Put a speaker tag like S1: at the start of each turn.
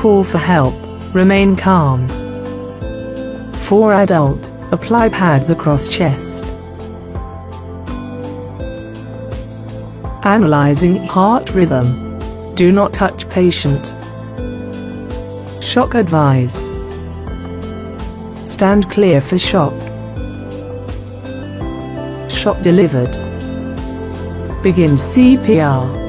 S1: call for help, remain calm. For adult, apply pads across chest. Analyzing heart rhythm. Do not touch patient. Shock advise. Stand clear for shock. Shock delivered. Begin CPR.